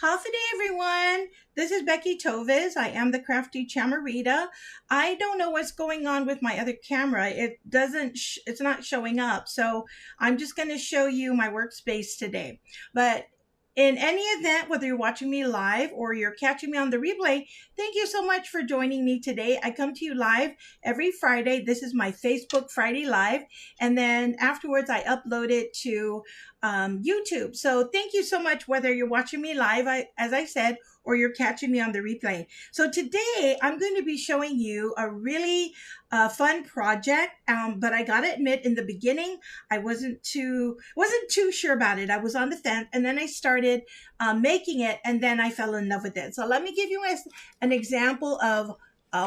Half a day, everyone. This is Becky Tovis. I am the crafty chamarita. I don't know what's going on with my other camera. It's not showing up. So I'm just going to show you my workspace today. But in any event, whether you're watching me live or you're catching me on the replay, thank you so much for joining me today. I come to you live every Friday. This is my Facebook Friday Live. And then afterwards, I upload it to YouTube. So thank you so much, whether you're watching me live, as I said, or you're catching me on the replay. So today I'm going to be showing you a really fun project, but I gotta admit, in the beginning, I wasn't too sure about it. I was on the fence, and then I started making it, and then I fell in love with it. So let me give you an example of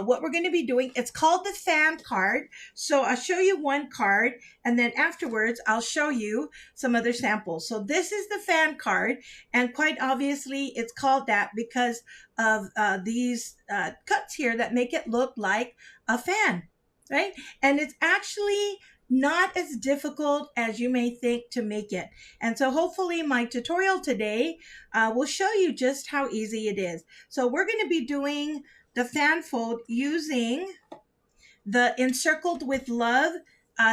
what we're going to be doing. It's called the fan card. So I'll show you one card, and then afterwards I'll show you some other samples. So this is the fan card, and quite obviously it's called that because of these cuts here that make it look like a fan, right? And it's actually not as difficult as you may think to make it. And so hopefully my tutorial today will show you just how easy it is. So we're going to be doing the fan fold using the Encircled with Love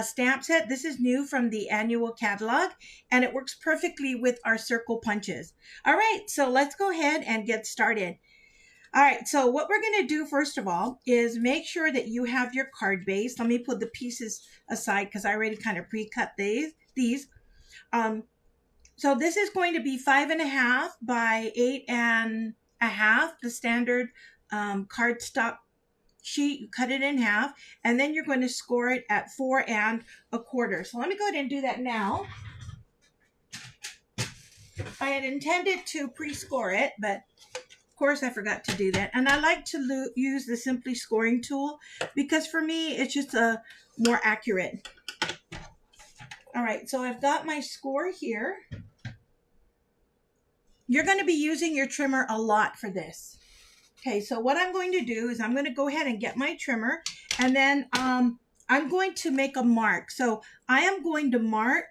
stamp set. This is new from the annual catalog, and it works perfectly with our circle punches. All right, so let's go ahead and get started. All right, so what we're going to do first of all is make sure that you have your card base. Let me put the pieces aside because I already kind of pre-cut these. So this is going to be 5.5 by 8.5, the standard cardstock sheet. You cut it in half, and then you're going to score it at 4.25. So let me go ahead and do that now. I had intended to pre-score it, but of course I forgot to do that. And I like to use the Simply Scoring tool because for me it's just more accurate. All right, so I've got my score here. You're going to be using your trimmer a lot for this. Okay, so what I'm going to do is I'm going to go ahead and get my trimmer, and then I'm going to make a mark. So I am going to mark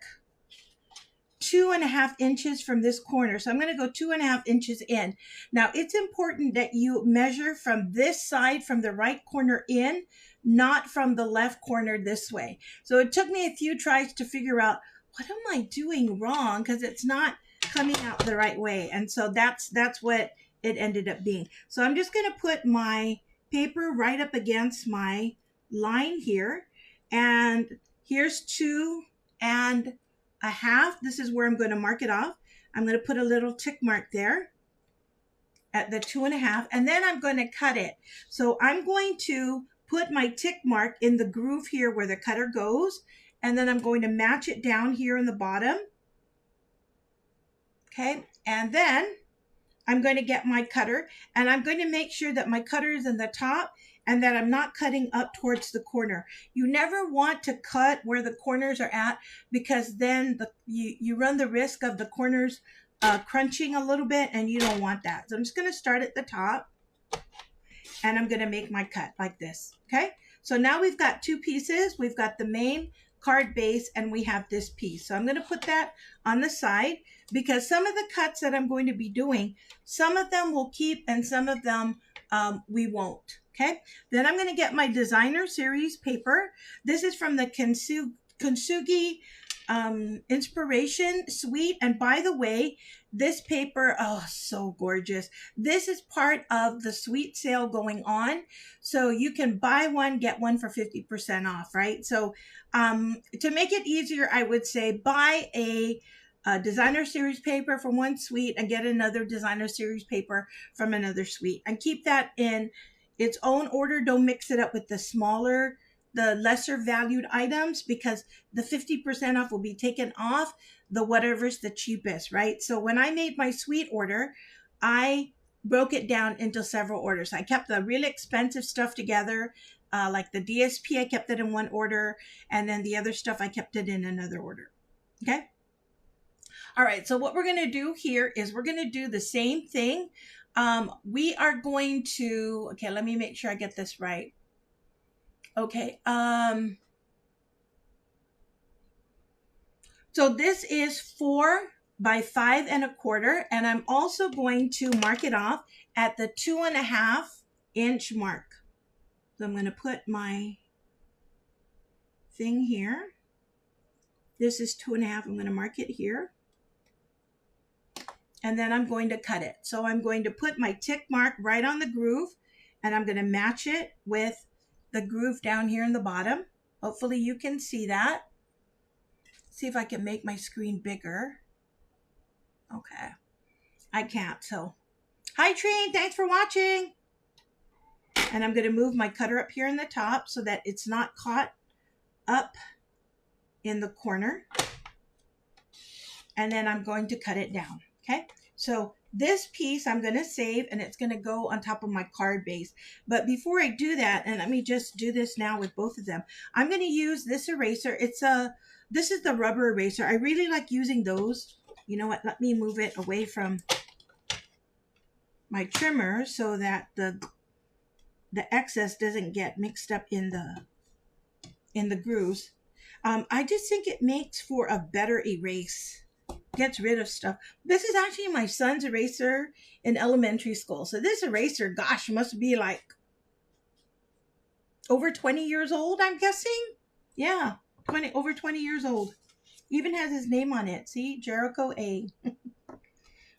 2.5 inches from this corner. So I'm going to go 2.5 inches in. Now it's important that you measure from this side, from the right corner in, not from the left corner this way. So it took me a few tries to figure out what am I doing wrong, because it's not coming out the right way. And so that's what it ended up being. So I'm just going to put my paper right up against my line here, and here's 2.5. This is where I'm going to mark it off. I'm going to put a little tick mark there at the 2.5, and then I'm going to cut it. So I'm going to put my tick mark in the groove here where the cutter goes, and then I'm going to match it down here in the bottom. Okay, and then I'm going to get my cutter, and I'm going to make sure that my cutter is in the top and that I'm not cutting up towards the corner. You never want to cut where the corners are at, because then you run the risk of the corners crunching a little bit, and you don't want that. So I'm just going to start at the top, and I'm going to make my cut like this. Okay, so now we've got two pieces. We've got the main card base, and we have this piece. So I'm going to put that on the side, because some of the cuts that I'm going to be doing, some of them will keep and some of them we won't. Okay, then I'm going to get my designer series paper. This is from the Kintsugi Inspiration Suite. And by the way, this paper, oh, so gorgeous. This is part of the suite sale going on. So you can buy one, get one for 50% off, right? So to make it easier, I would say buy a designer series paper from one suite and get another designer series paper from another suite, and keep that in its own order. Don't mix it up with the lesser valued items, because the 50% off will be taken off the whatever's the cheapest, right? So when I made my suite order, I broke it down into several orders. I kept the really expensive stuff together, like the DSP, I kept it in one order, and then the other stuff, I kept it in another order. Okay. All right. So what we're going to do here is we're going to do the same thing. We are going to, okay, let me make sure I get this right. Okay. So this is 4 by 5 1/4, and I'm also going to mark it off at the 2.5 inch mark. So I'm going to put my thing here. This is 2.5. I'm going to mark it here. And then I'm going to cut it. So I'm going to put my tick mark right on the groove, and I'm going to match it with the groove down here in the bottom. Hopefully you can see that. See if I can make my screen bigger. Okay. I can't, so. Hi, Trine. Thanks for watching. And I'm going to move my cutter up here in the top so that it's not caught up in the corner. And then I'm going to cut it down. Okay. So this piece I'm going to save, and it's going to go on top of my card base. But before I do that, and let me just do this now with both of them, I'm going to use this eraser. This is the rubber eraser. I really like using those. You know what? Let me move it away from my trimmer so that the excess doesn't get mixed up in the grooves. I just think it makes for a better erase. Gets rid of stuff. This is actually my son's eraser in elementary school. So this eraser, gosh, must be like over 20 years old, I'm guessing. Yeah, over 20 years old. Even has his name on it. See, Jericho A.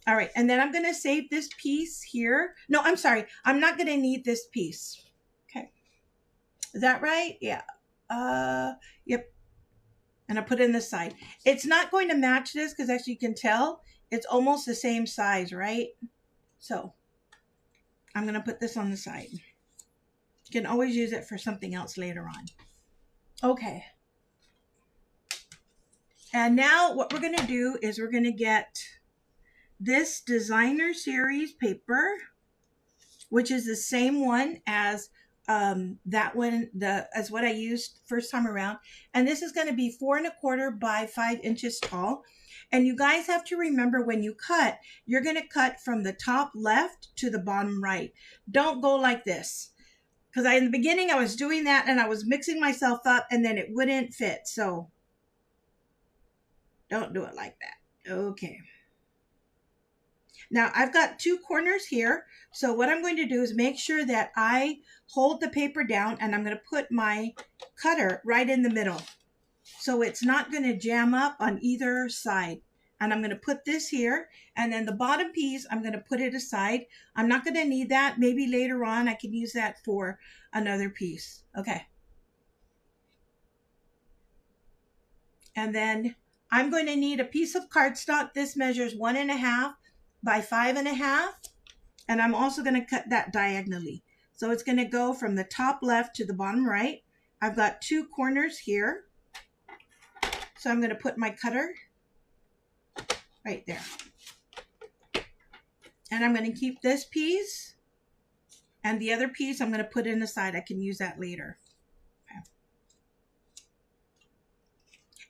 All right, and then I'm going to save this piece here. No, I'm sorry. I'm not going to need this piece. Okay. Is that right? Yeah. Yep. And I put it in the side. It's not going to match this because, as you can tell, it's almost the same size, right? So I'm going to put this on the side. You can always use it for something else later on. Okay. And now what we're going to do is we're going to get this designer series paper, which is the same one as that one, as what I used first time around. And this is going to be 4 1/4 by 5 inches tall. And you guys have to remember, when you cut, you're going to cut from the top left to the bottom right. Don't go like this. Because in the beginning I was doing that and I was mixing myself up and then it wouldn't fit. So don't do it like that. Okay. Now I've got 2 corners here. So what I'm going to do is make sure that I hold the paper down, and I'm going to put my cutter right in the middle. So it's not going to jam up on either side. And I'm going to put this here, and then the bottom piece, I'm going to put it aside. I'm not going to need that. Maybe later on I can use that for another piece. Okay. And then I'm going to need a piece of cardstock. This measures 1.5 by 5.5. And I'm also going to cut that diagonally. So it's going to go from the top left to the bottom right. I've got 2 corners here. So I'm going to put my cutter right there. And I'm going to keep this piece. And the other piece I'm going to put in the side. I can use that later. Okay.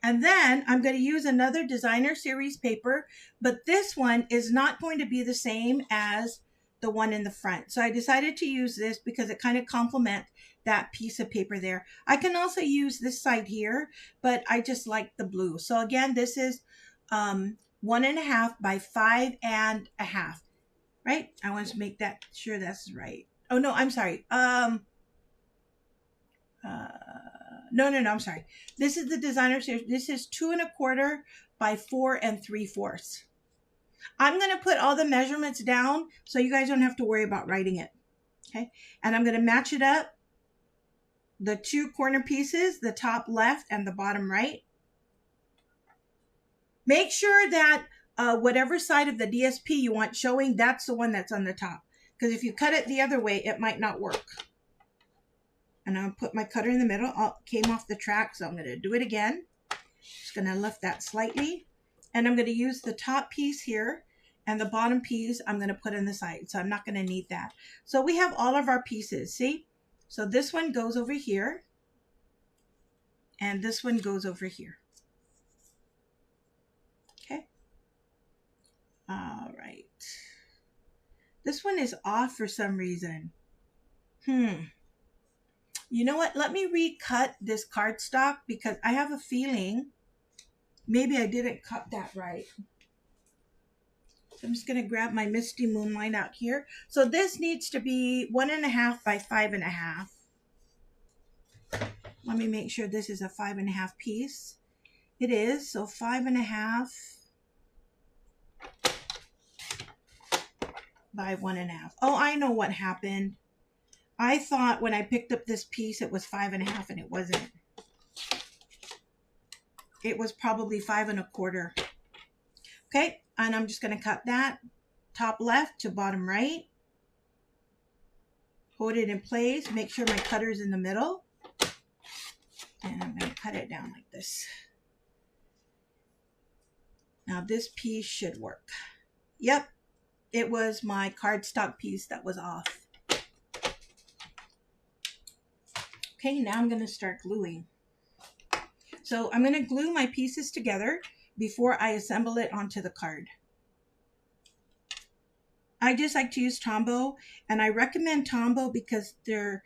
And then I'm going to use another designer series paper. But this one is not going to be the same as the one in the front. So I decided to use this because it kind of complements that piece of paper there. I can also use this side here, but I just like the blue. So again, this is 1.5 by 5.5, right? I want to make that sure that's right. Oh no, I'm sorry. No, I'm sorry. This is the designer series. This is 2 1/4 by 4 3/4. I'm going to put all the measurements down so you guys don't have to worry about writing it. Okay. And I'm going to match it up. The 2 corner pieces, the top left and the bottom right. Make sure that whatever side of the DSP you want showing, that's the one that's on the top. Because if you cut it the other way, it might not work. And I'll put my cutter in the middle. It came off the track, so I'm going to do it again. Just going to lift that slightly. And I'm going to use the top piece here, and the bottom piece I'm going to put in the side. So I'm not going to need that. So we have all of our pieces, see? So this one goes over here, and this one goes over here. Okay. All right. This one is off for some reason. You know what? Let me recut this cardstock because I have a feeling maybe I didn't cut that right. I'm just going to grab my Misty Moonlight out here. So this needs to be 1.5 by 5.5. Let me make sure this is a 5.5 piece. It is, so 5.5 by 1.5. Oh, I know what happened. I thought when I picked up this piece it was 5.5 and it wasn't. It was probably 5.25. Okay, and I'm just going to cut that top left to bottom right. Hold it in place. Make sure my cutter's in the middle. And I'm going to cut it down like this. Now this piece should work. Yep, it was my cardstock piece that was off. Okay, now I'm going to start gluing. So I'm going to glue my pieces together before I assemble it onto the card. I just like to use Tombow, and I recommend Tombow because they're,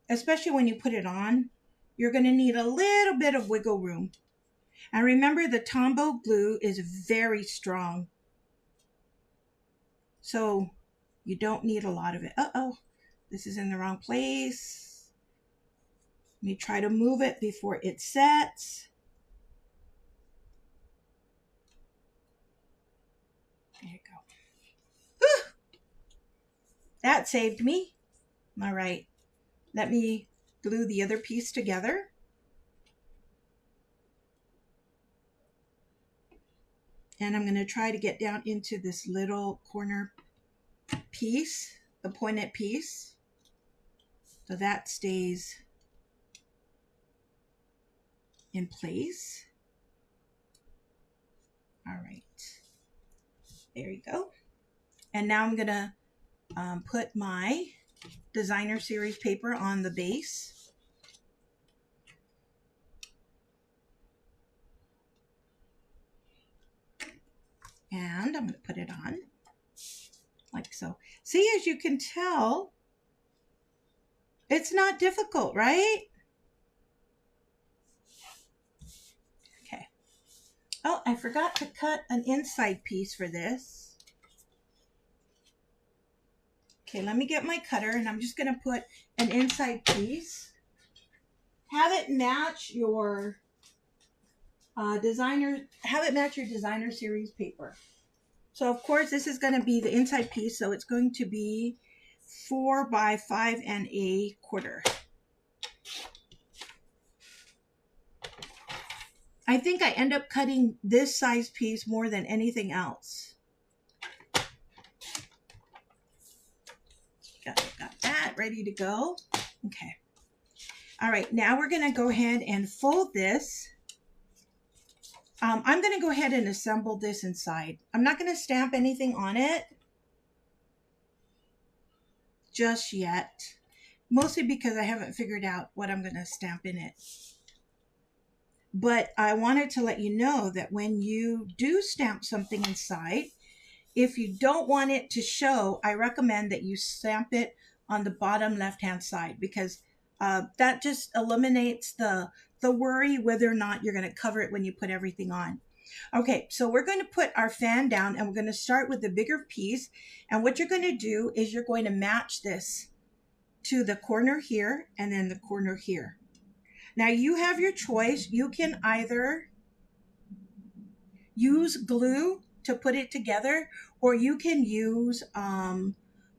especially when you put it on, you're going to need a little bit of wiggle room. And remember, the Tombow glue is very strong, so you don't need a lot of it. Uh-oh, this is in the wrong place. Let me try to move it before it sets. There you go. Whew! That saved me. All right, let me glue the other piece together. And I'm going to try to get down into this little corner piece, the pointed piece, so that stays in place. All right, there you go. And now I'm going to put my designer series paper on the base. And I'm going to put it on like so. See, as you can tell, it's not difficult, right? Okay. Oh, I forgot to cut an inside piece for this. Okay, let me get my cutter, and I'm just going to put an inside piece. Have it match your designer series paper. So of course this is going to be the inside piece, so it's going to be 4 by 5.25. I think I end up cutting this size piece more than anything else. Got that ready to go. Okay. All right, now we're going to go ahead and fold this. I'm going to go ahead and assemble this inside. I'm not going to stamp anything on it just yet, mostly because I haven't figured out what I'm going to stamp in it. But I wanted to let you know that when you do stamp something inside, if you don't want it to show, I recommend that you stamp it on the bottom left-hand side, because that just eliminates the worry whether or not you're going to cover it when you put everything on. Okay, so we're going to put our fan down, and we're going to start with the bigger piece. And what you're going to do is you're going to match this to the corner here and then the corner here. Now you have your choice. You can either use glue to put it together, or you can use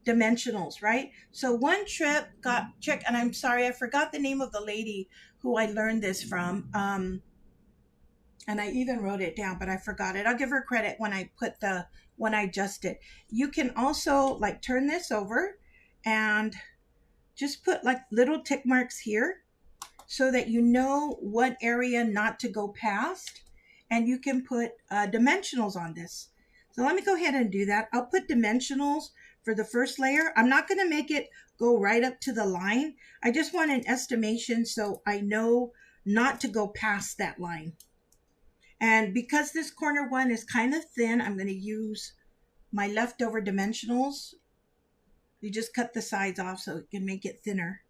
dimensionals, right? So one trick, and I'm sorry, I forgot the name of the lady who I learned this from. And I even wrote it down, but I forgot it. I'll give her credit when I adjust it. You can also like turn this over and just put like little tick marks here so that you know what area not to go past. And you can put dimensionals on this. So let me go ahead and do that. I'll put dimensionals for the first layer. I'm not going to make it go right up to the line. I just want an estimation so I know not to go past that line. And because this corner one is kind of thin, I'm going to use my leftover dimensionals. You just cut the sides off so it can make it thinner.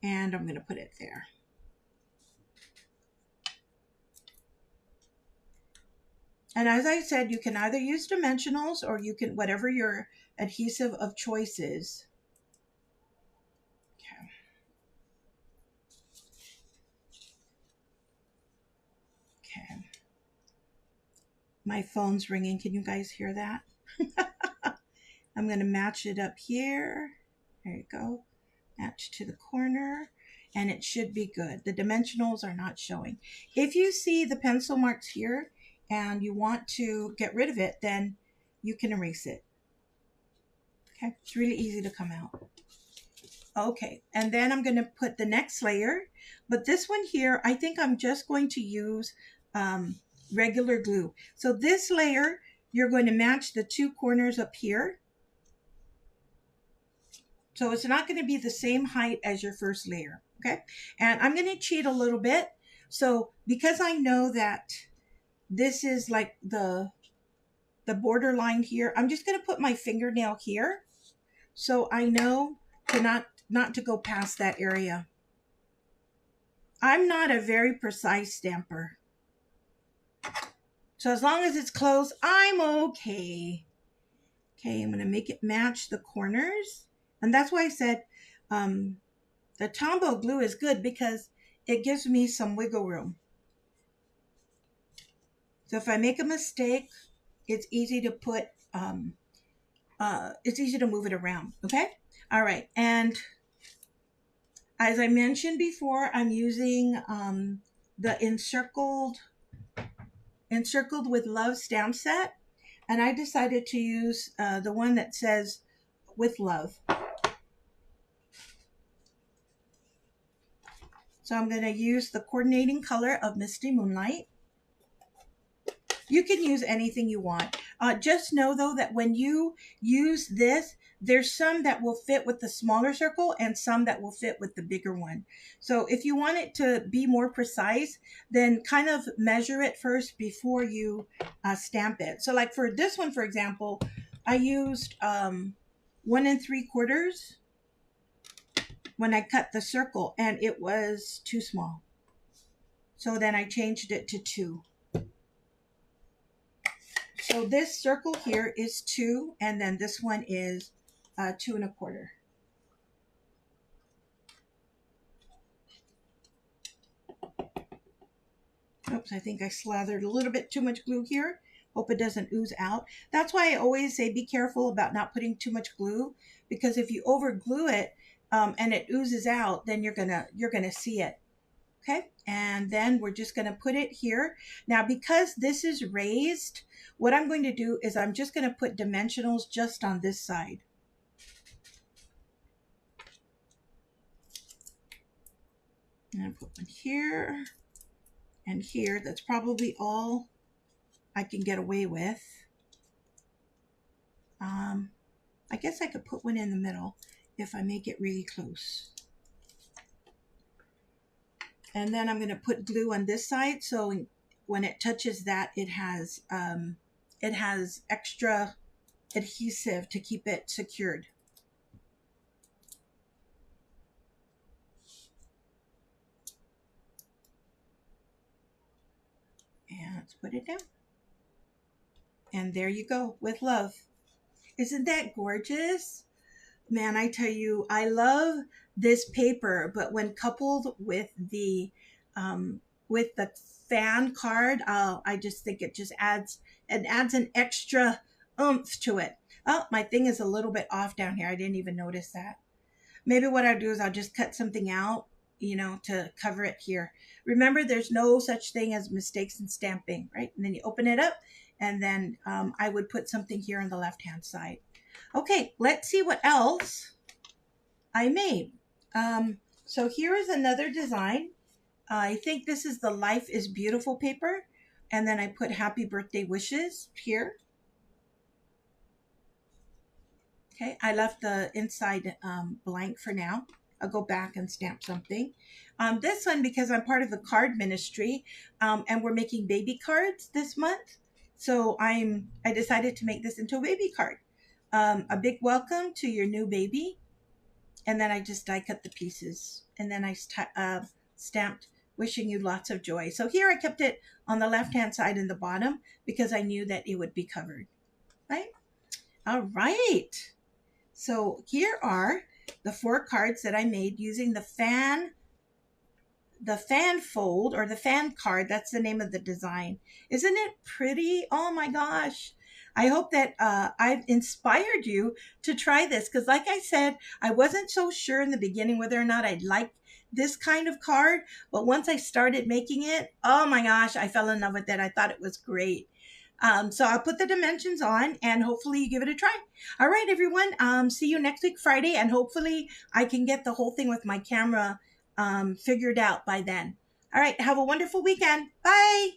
And I'm going to put it there. And as I said, you can either use dimensionals or you can, whatever your adhesive of choice is. Okay. Okay. My phone's ringing. Can you guys hear that? I'm going to match it up here. There you go. Match to the corner. And it should be good. The dimensionals are not showing. If you see the pencil marks here and you want to get rid of it, then you can erase it. Okay, it's really easy to come out. Okay, and then I'm going to put the next layer. But this one here, I think I'm just going to use regular glue. So this layer, you're going to match the two corners up here. So it's not going to be the same height as your first layer, okay? And I'm going to cheat a little bit. So because I know that this is like the borderline here, I'm just going to put my fingernail here. So I know to not to go past that area. I'm not a very precise stamper. So as long as it's close, I'm okay. Okay, I'm going to make it match the corners. And that's why I said the Tombow glue is good because it gives me some wiggle room. So if I make a mistake, it's easy to put, it's easy to move it around, okay? All right, and as I mentioned before, I'm using the Encircled with Love stamp set, and I decided to use the one that says with love. So I'm going to use the coordinating color of Misty Moonlight. You can use anything you want. Just know though that when you use this, there's some that will fit with the smaller circle and some that will fit with the bigger one. So if you want it to be more precise, then kind of measure it first before you stamp it. So like for this one, for example, I used 1 3/4 when I cut the circle and it was too small. So then I changed it to 2. So this circle here is 2, and then this one is 2 1/4. Oops, I think I slathered a little bit too much glue here. Hope it doesn't ooze out. That's why I always say be careful about not putting too much glue, because if you over glue it and it oozes out, then you're gonna see it. Okay, and then we're just gonna put it here. Now, because this is raised, what I'm going to do is I'm just gonna put dimensionals just on this side. And I put one here and here. That's probably all I can get away with. I guess I could put one in the middle if I make it really close. And then I'm going to put glue on this side, so when it touches that, it has extra adhesive to keep it secured. And let's put it down. And there you go, with love. Isn't that gorgeous? Man, I tell you, I love this paper, but when coupled with the fan card, I just think it just adds an extra oomph to it. Oh, my thing is a little bit off down here. I didn't even notice that. Maybe what I'll do is I'll just cut something out, to cover it here. Remember, there's no such thing as mistakes in stamping, right? And then you open it up, and then I would put something here on the left-hand side. Okay, let's see what else I made. So here is another design. I think this is the Life is Beautiful paper. And then I put happy birthday wishes here. Okay, I left the inside blank for now. I'll go back and stamp something. This one, because I'm part of the card ministry, and we're making baby cards this month. So I decided to make this into a baby card. A big welcome to your new baby. And then I just die cut the pieces. And then I stamped wishing you lots of joy. So here I kept it on the left-hand side in the bottom because I knew that it would be covered, right? All right. So here are the 4 cards that I made using the fan fold, or the fan card. That's the name of the design. Isn't it pretty? Oh my gosh. I hope that I've inspired you to try this, because like I said, I wasn't so sure in the beginning whether or not I'd like this kind of card, but once I started making it, oh my gosh, I fell in love with it. I thought it was great. So I'll put the dimensions on and hopefully you give it a try. All right, everyone. See you next week, Friday, and hopefully I can get the whole thing with my camera figured out by then. All right. Have a wonderful weekend. Bye.